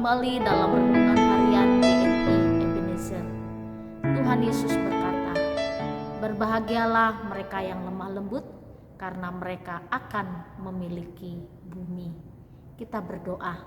kembali dalam renungan harian GMI Ebenezer. Tuhan Yesus berkata, "Berbahagialah mereka yang lemah lembut, karena mereka akan memiliki bumi." Kita berdoa.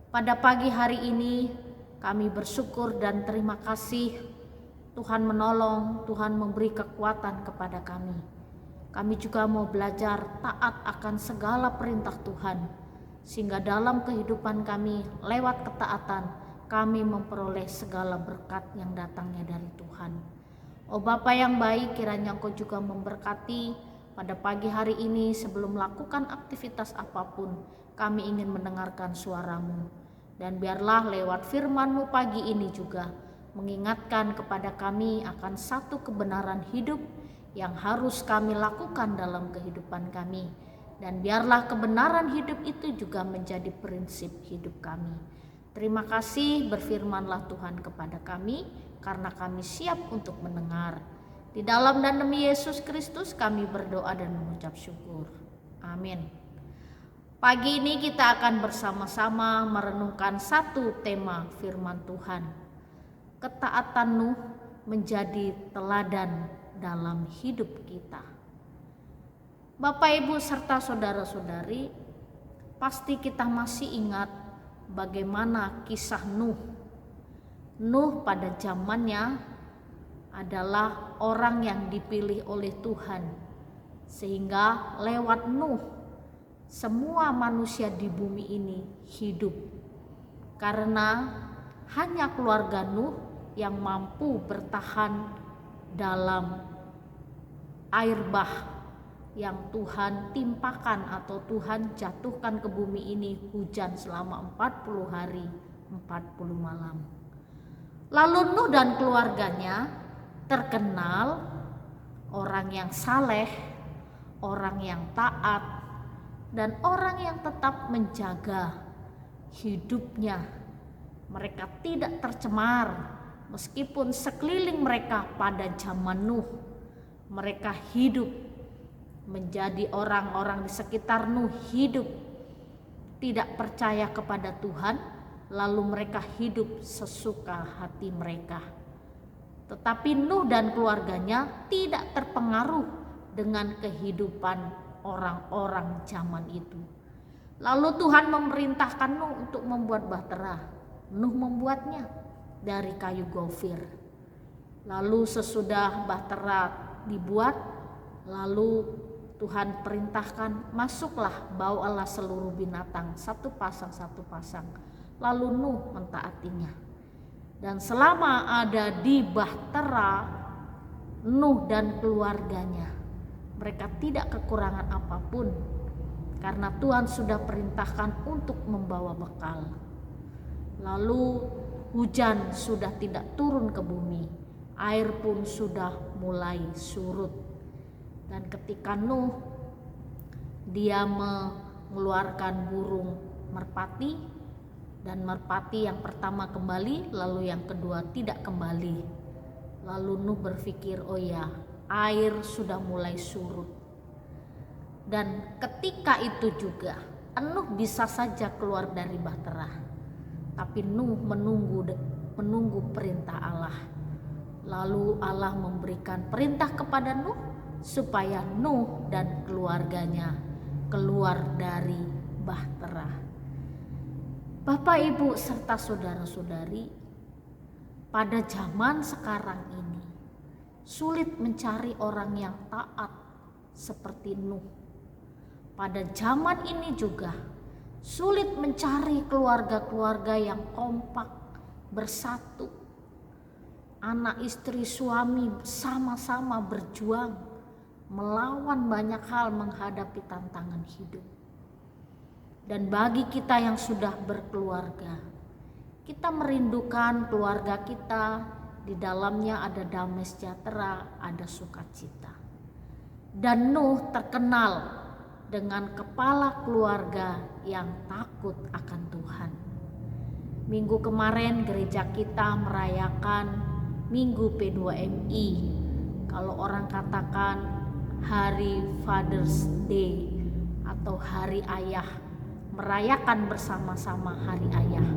Pada pagi hari ini kami bersyukur dan terima kasih Tuhan menolong, Tuhan memberi kekuatan kepada kami. Kami juga mau belajar taat akan segala perintah Tuhan, sehingga dalam kehidupan kami lewat ketaatan kami memperoleh segala berkat yang datangnya dari Tuhan. Oh Bapa yang baik, kiranya Engkau juga memberkati pada pagi hari ini. Sebelum melakukan aktivitas apapun, kami ingin mendengarkan suara-Mu. Dan biarlah lewat firman-Mu pagi ini juga mengingatkan kepada kami akan satu kebenaran hidup yang harus kami lakukan dalam kehidupan kami. Dan biarlah kebenaran hidup itu juga menjadi prinsip hidup kami. Terima kasih, berfirmanlah Tuhan kepada kami, karena kami siap untuk mendengar. Di dalam dan demi Yesus Kristus kami berdoa dan mengucap syukur. Amin. Pagi ini kita akan bersama-sama merenungkan satu tema firman Tuhan. Ketaatan Nuh menjadi teladan dalam hidup kita. Bapak, Ibu, serta saudara-saudari, pasti kita masih ingat bagaimana kisah Nuh. Nuh pada zamannya adalah orang yang dipilih oleh Tuhan, sehingga lewat Nuh semua manusia di bumi ini hidup. Karena hanya keluarga Nuh yang mampu bertahan dalam air bah yang Tuhan timpakan atau Tuhan jatuhkan ke bumi ini, hujan selama 40 hari 40 malam. Lalu Nuh dan keluarganya terkenal orang yang saleh, orang yang taat, dan orang yang tetap menjaga hidupnya. Mereka tidak tercemar meskipun sekeliling mereka pada zaman Nuh mereka hidup menjadi orang-orang di sekitar Nuh hidup tidak percaya kepada Tuhan, lalu mereka hidup sesuka hati mereka. Tetapi Nuh dan keluarganya tidak terpengaruh dengan kehidupan orang-orang zaman itu. Lalu Tuhan memerintahkan Nuh untuk membuat bahtera. Nuh membuatnya dari kayu gofir. Lalu sesudah bahtera dibuat, lalu Tuhan perintahkan, masuklah bawalah seluruh binatang satu pasang. Lalu Nuh mentaatinya. Dan selama ada di bahtera, Nuh dan keluarganya, mereka tidak kekurangan apapun, karena Tuhan sudah perintahkan untuk membawa bekal. Lalu hujan sudah tidak turun ke bumi, air pun sudah mulai surut. Dan ketika Nuh dia mengeluarkan burung merpati, dan merpati yang pertama kembali, lalu yang kedua tidak kembali. Lalu Nuh berpikir, oh ya, air sudah mulai surut. Dan ketika itu juga Nuh bisa saja keluar dari bahtera, tapi Nuh menunggu perintah Allah. Lalu Allah memberikan perintah kepada Nuh supaya Nuh dan keluarganya keluar dari bahtera. Bapak, Ibu, serta saudara-saudari, pada zaman sekarang ini sulit mencari orang yang taat seperti Nuh. Pada zaman ini juga sulit mencari keluarga-keluarga yang kompak, bersatu. Anak, istri, suami sama-sama berjuang melawan banyak hal menghadapi tantangan hidup. Dan bagi kita yang sudah berkeluarga, kita merindukan keluarga kita, di dalamnya ada damai sejahtera, ada sukacita. Dan Nuh terkenal dengan kepala keluarga yang takut akan Tuhan. Minggu kemarin gereja kita merayakan Minggu P2MI. Kalau orang katakan Hari Father's Day atau Hari Ayah, merayakan bersama-sama Hari Ayah.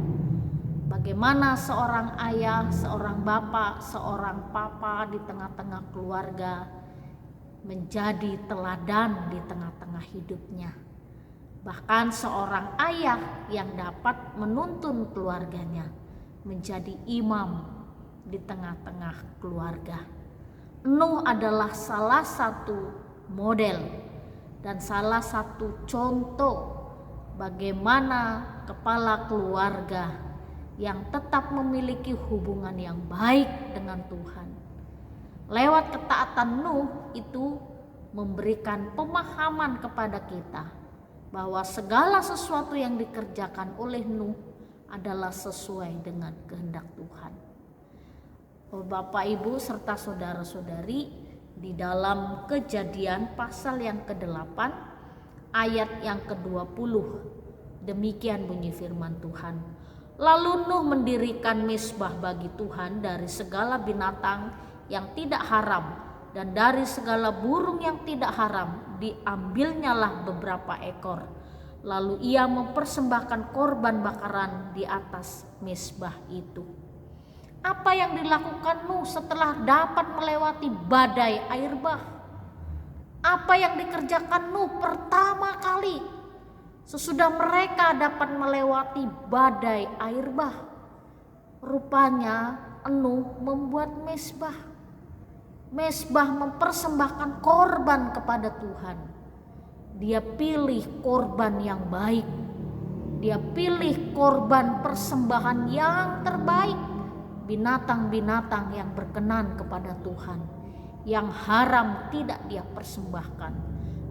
Bagaimana seorang ayah, seorang bapak, seorang papa di tengah-tengah keluarga menjadi teladan di tengah-tengah hidupnya. Bahkan seorang ayah yang dapat menuntun keluarganya menjadi imam di tengah-tengah keluarga. Nuh adalah salah satu model dan salah satu contoh bagaimana kepala keluarga yang tetap memiliki hubungan yang baik dengan Tuhan. Lewat ketaatan Nuh itu memberikan pemahaman kepada kita bahwa segala sesuatu yang dikerjakan oleh Nuh adalah sesuai dengan kehendak Tuhan. Bapak, Ibu, serta saudara-saudari, di dalam Kejadian pasal yang ke-8 ayat yang ke-20, demikian bunyi firman Tuhan. Lalu Nuh mendirikan mezbah bagi Tuhan dari segala binatang yang tidak haram dan dari segala burung yang tidak haram diambilnyalah beberapa ekor. Lalu ia mempersembahkan korban bakaran di atas mezbah itu. Apa yang dilakukan Nuh setelah dapat melewati badai air bah? Apa yang dikerjakan Nuh pertama kali sesudah mereka dapat melewati badai air bah? Rupanya Nuh membuat mezbah. Mezbah mempersembahkan korban kepada Tuhan. Dia pilih korban yang baik. Dia pilih korban persembahan yang terbaik. Binatang-binatang yang berkenan kepada Tuhan. Yang haram tidak dia persembahkan,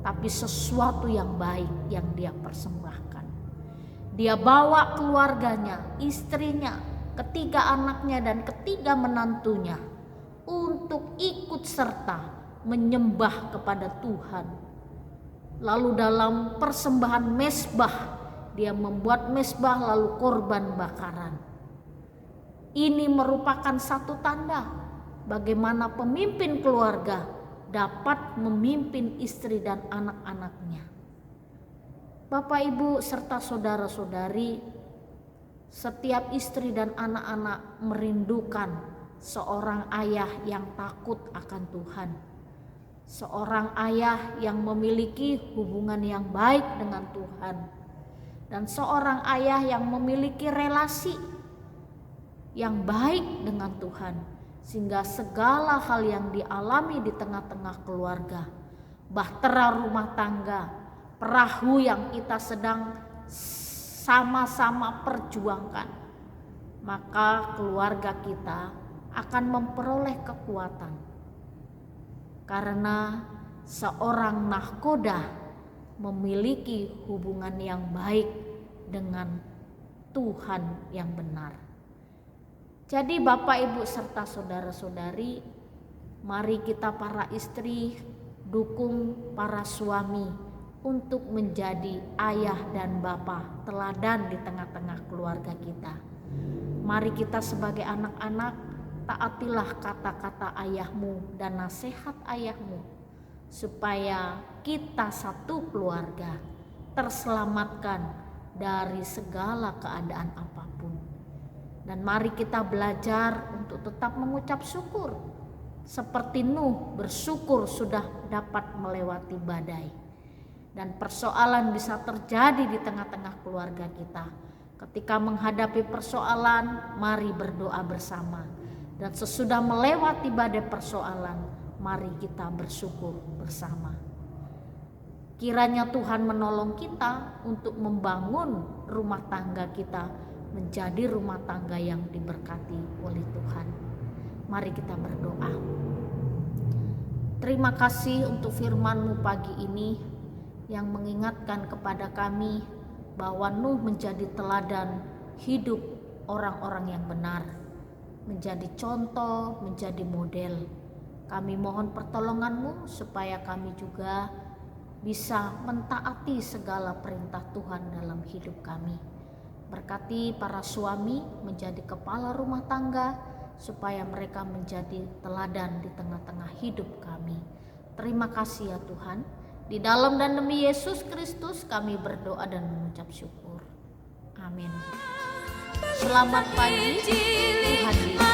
tapi sesuatu yang baik yang dia persembahkan. Dia bawa keluarganya, istrinya, ketiga anaknya dan ketiga menantunya untuk ikut serta menyembah kepada Tuhan. Lalu dalam persembahan mezbah, dia membuat mezbah lalu korban bakaran. Ini merupakan satu tanda bagaimana pemimpin keluarga dapat memimpin istri dan anak-anaknya. Bapak, Ibu, serta saudara-saudari, setiap istri dan anak-anak merindukan seorang ayah yang takut akan Tuhan. Seorang ayah yang memiliki hubungan yang baik dengan Tuhan. Dan seorang ayah yang memiliki relasi yang baik dengan Tuhan. Sehingga segala hal yang dialami di tengah-tengah keluarga, bahtera rumah tangga, perahu yang kita sedang sama-sama perjuangkan, maka keluarga kita akan memperoleh kekuatan. Karena seorang nahkoda memiliki hubungan yang baik dengan Tuhan yang benar. Jadi Bapak, Ibu, serta saudara-saudari, mari kita para istri dukung para suami untuk menjadi ayah dan bapak teladan di tengah-tengah keluarga kita. Mari kita sebagai anak-anak taatilah kata-kata ayahmu dan nasihat ayahmu supaya kita satu keluarga terselamatkan dari segala keadaan apapun. Dan mari kita belajar untuk tetap mengucap syukur. Seperti Nuh bersyukur sudah dapat melewati badai. Dan persoalan bisa terjadi di tengah-tengah keluarga kita. Ketika menghadapi persoalan, mari berdoa bersama. Dan sesudah melewati badai persoalan, mari kita bersyukur bersama. Kiranya Tuhan menolong kita untuk membangun rumah tangga kita menjadi rumah tangga yang diberkati oleh Tuhan. Mari kita berdoa. Terima kasih untuk firman-Mu pagi ini yang mengingatkan kepada kami bahwa Nuh menjadi teladan hidup orang-orang yang benar, menjadi contoh, menjadi model. Kami mohon pertolongan-Mu supaya kami juga bisa mentaati segala perintah Tuhan dalam hidup kami. Berkati para suami menjadi kepala rumah tangga supaya mereka menjadi teladan di tengah-tengah hidup kami. Terima kasih ya Tuhan. Di dalam dan demi Yesus Kristus kami berdoa dan mengucap syukur. Amin. Selamat pagi, Tuhan Yesus.